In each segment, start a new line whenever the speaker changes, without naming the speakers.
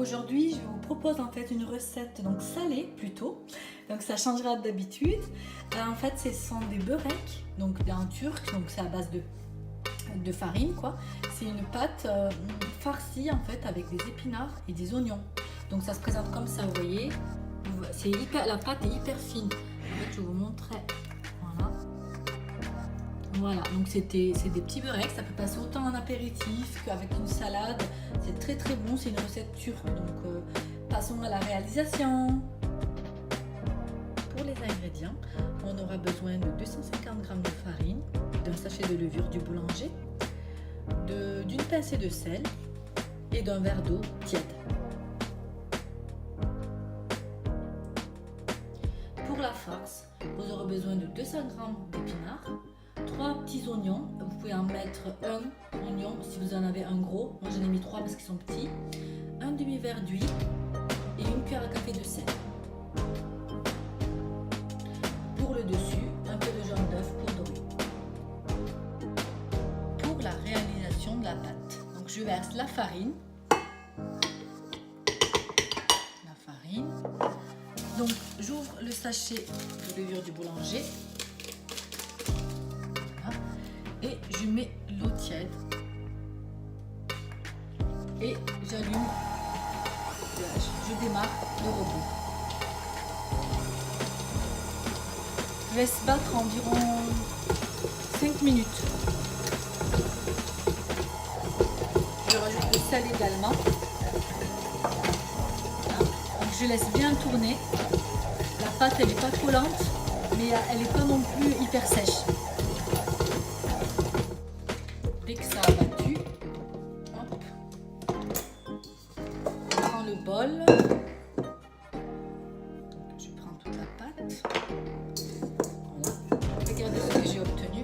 aujourd'hui je vous propose en fait une recette donc salée plutôt, donc ça changera d'habitude. En fait ce sont des beureks, donc en turc, donc c'est à base de farine quoi. C'est une pâte farcie en fait avec des épinards et des oignons. Donc ça se présente comme ça, vous voyez. La pâte est hyper fine. En fait je vous montrerai. Voilà, donc c'est des petits beureks, ça peut passer autant en apéritif qu'avec une salade. C'est très très bon, c'est une recette turque. Donc passons à la réalisation. Pour les ingrédients, on aura besoin de 250 g de farine, d'un sachet de levure du boulanger, d'une pincée de sel et d'un verre d'eau tiède. Pour la farce, vous aurez besoin de 200 g d'épinards, 3 petits oignons, vous pouvez en mettre un oignon si vous en avez un gros, moi j'en ai mis 3 parce qu'ils sont petits, un demi-verre d'huile et une cuillère à café de sel. Pour le dessus, un peu de jaune d'œuf pour dorer. Pour la réalisation de la pâte, donc je verse la farine, donc j'ouvre le sachet de levure du boulanger. Et je mets l'eau tiède et j'allume, je démarre le robot. Je laisse battre environ 5 minutes. Je rajoute le sel également. Donc je laisse bien tourner. La pâte elle n'est pas collante, mais elle n'est pas non plus hyper sèche. Dès que ça a battu, hop, je prends le bol, je prends toute la pâte, voilà. Regardez ce que j'ai obtenu,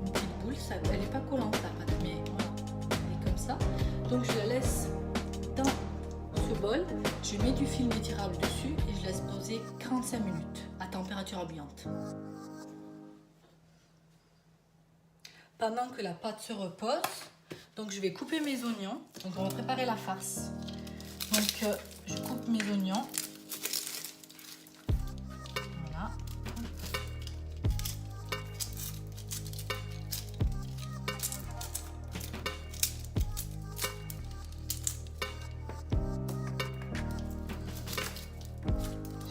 une petite boule, elle n'est pas collante la pâte, mais voilà, elle est comme ça. Donc je la laisse dans ce bol, je mets du film étirable dessus et je laisse poser 45 minutes à température ambiante. Pendant que la pâte se repose, donc je vais couper mes oignons. Donc on va préparer la farce. Donc je coupe mes oignons. Voilà.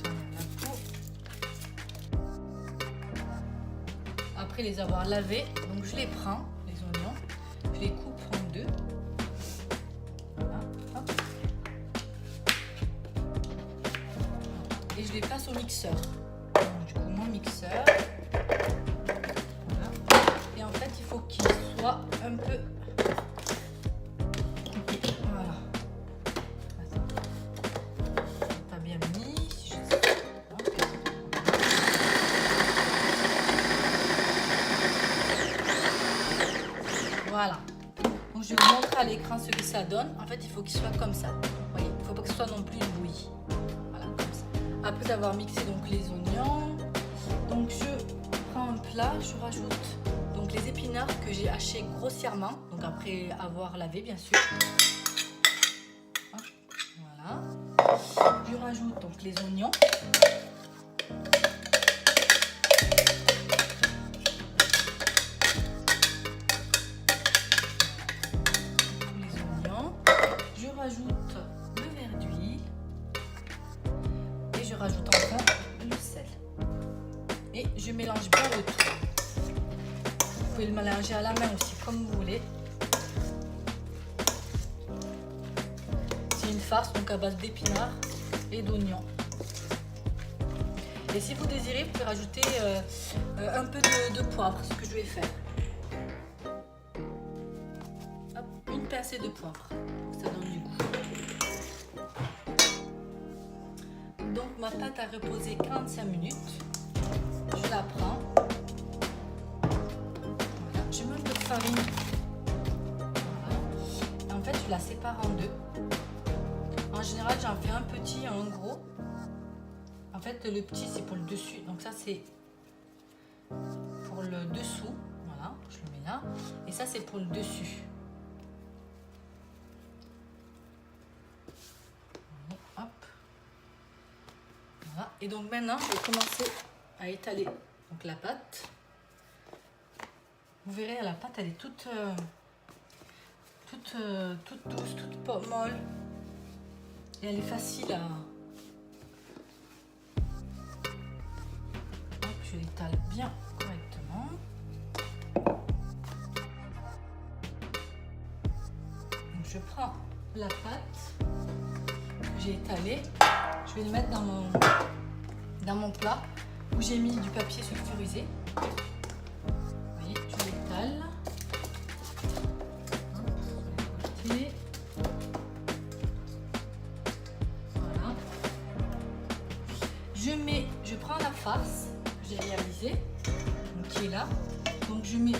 J'enlève la peau. Après les avoir lavés, donc je les prends, les oignons, je les coupe en deux. Voilà, hop. Et je les passe au mixeur. Donc, du coup, mon mixeur. Voilà. Et en fait, il faut qu'il soit un peu coupé. Voilà. Pas bien mis. Voilà, donc je vais vous montrer à l'écran ce que ça donne. En fait, il faut qu'il soit comme ça. Vous voyez, il ne faut pas que ce soit non plus une bouillie. Voilà, comme ça. Après avoir mixé donc les oignons, donc je prends un plat, je rajoute donc les épinards que j'ai hachés grossièrement, donc après avoir lavé bien sûr. Voilà. Je rajoute donc les oignons. Je rajoute le verre d'huile et je rajoute enfin le sel et je mélange bien le tout. Vous pouvez le mélanger à la main aussi comme vous voulez. C'est une farce donc à base d'épinards et d'oignons. Et si vous désirez, vous pouvez rajouter un peu de poivre, ce que je vais faire. Hop, une pincée de poivre, ça donne du goût. Donc ma pâte a reposé 45 minutes. Je la prends. Voilà. Je mets un peu de farine. Voilà. Et en fait, je la sépare en deux. En général, j'en fais un petit et un gros. En fait, le petit, c'est pour le dessus. Donc ça, c'est pour le dessous. Voilà, je le mets là. Et ça, c'est pour le dessus. Et donc maintenant, je vais commencer à étaler donc, la pâte. Vous verrez, la pâte, elle est toute douce, toute molle. Et elle est facile à... Hop, je l'étale bien correctement. Donc je prends la pâte que j'ai étalée. Je vais le mettre dans mon plat où j'ai mis du papier sulfurisé. Vous voyez, je l'étale. Voilà. Je prends la farce que j'ai réalisée, donc qui est là. Donc je mets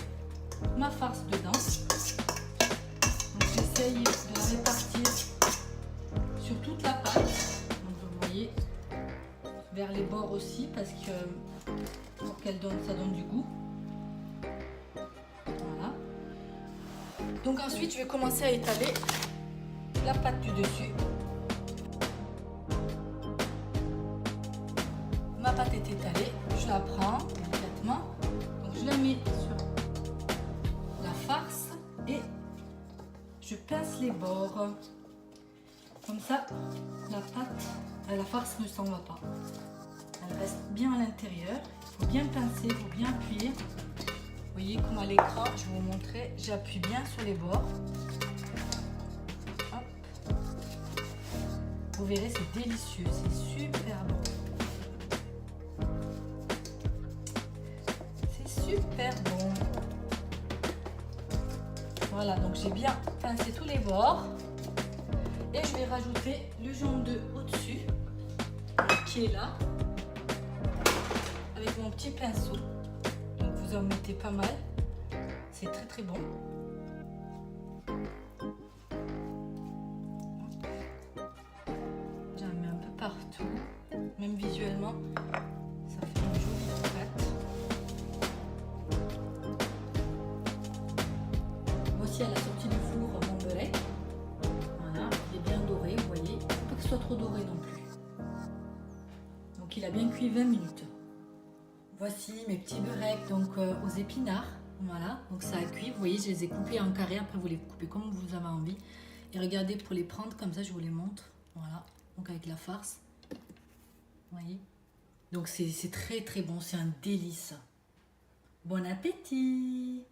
ma farce dedans. Donc j'essaye de la répartir sur toute la pâte. Donc vous voyez, vers les bords aussi parce que pour ça donne du goût. Voilà. Donc ensuite je vais commencer à étaler la pâte du dessus. Ma pâte est étalée, je la prends délicatement, donc je la mets sur la farce et je pince les bords. Comme ça, la farce ne s'en va pas. Elle reste bien à l'intérieur. Il faut bien pincer, il faut bien appuyer. Vous voyez comme à l'écran, je vais vous montrer, j'appuie bien sur les bords. Hop. Vous verrez, c'est délicieux, c'est super bon. Super bon. Voilà, donc j'ai bien pincé tous les bords et je vais rajouter le jaune d'œuf au-dessus qui est là avec mon petit pinceau. Donc vous en mettez pas mal, c'est très très bon. J'en mets un peu partout, même visuellement ça fait une jolie pâte. Voici à la sortie du four mon beurre. Voilà, il est bien doré, vous voyez. Il ne faut pas qu'il soit trop doré non plus. Donc il a bien cuit 20 minutes. Voici mes petits beureks donc aux épinards. Voilà, donc ça a cuit. Vous voyez, je les ai coupés en carré. Après, vous les coupez comme vous avez envie. Et regardez, pour les prendre comme ça, je vous les montre. Voilà, donc avec la farce. Vous voyez. Donc c'est très très bon, c'est un délice. Bon appétit!